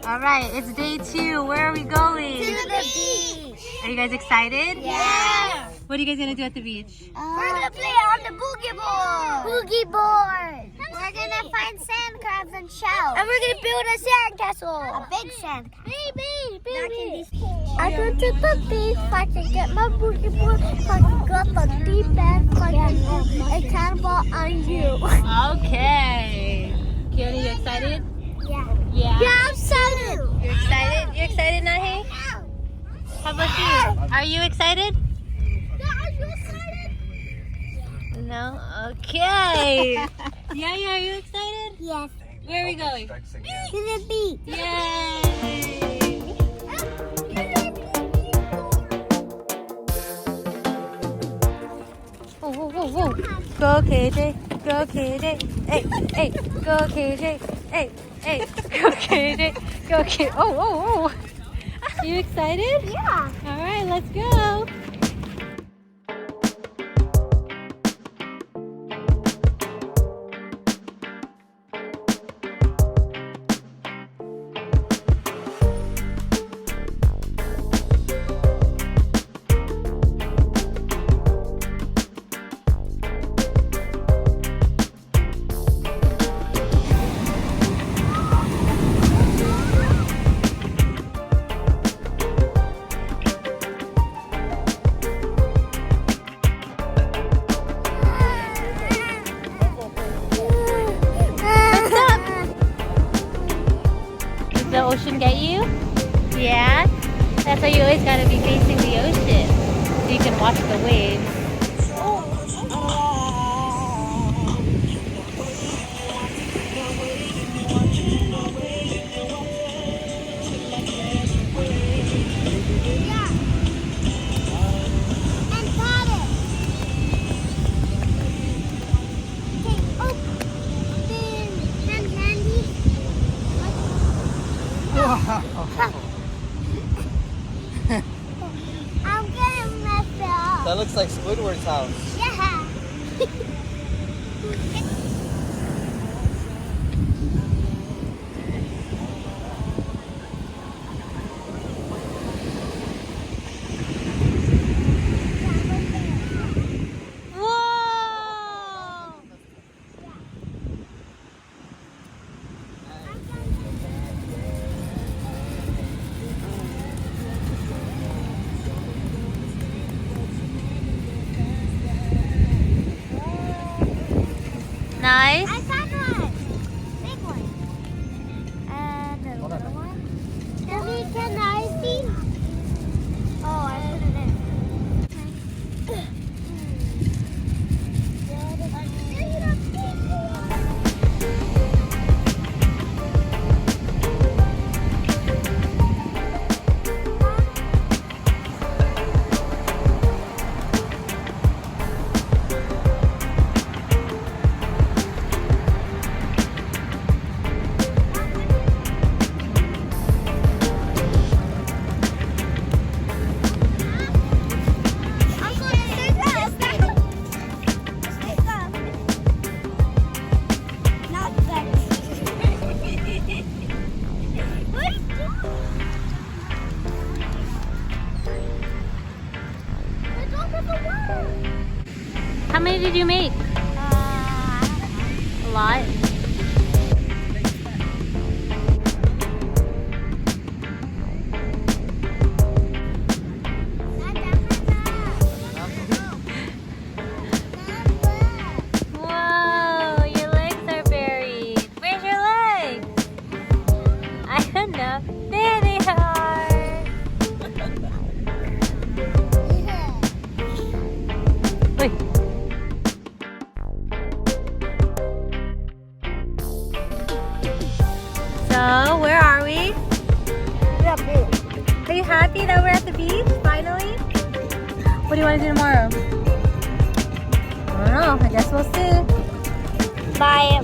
All right, it's day 2. Where are we going? To the beach. Are you guys excited? Yeah. What are you guys gonna do at the beach? We're gonna play on the boogie board. Boogie board. We're gonna find sand crabs and shells. And we're gonna build a sand castle. A big sand castle. Baby. I go to the beach so I can get my boogie board, so I can go the deep end, so I can go a cannonball on you. Okay. Keone, you excited? Yeah. Yeah. Yeah, I'm excited. You're excited? You excited, Nahi? How about you? Are you excited? Are you excited? No? Okay. Yeah, are you excited? Yes. Where are we going? To the beach. Yay! Whoa. Go KJ, go KJ, hey, go KJ, hey, go KJ, go KJ. Oh. You excited? Yeah. All right, let's go. Does the ocean get you? Yeah? That's why you always gotta be facing the ocean so you can watch the waves. I'm gonna mess it up. That looks like Squidward's house. Yeah. Whoa! Nice. I found one. Big one. And a little one. Can I see? Oh, I put it in. How many did you make? A lot. Whoa, your legs are buried. Where's your legs? I don't know. There they are. Wait. So, where are we? Are you happy that we're at the beach, finally? What do you want to do tomorrow? I don't know. I guess we'll see. Bye.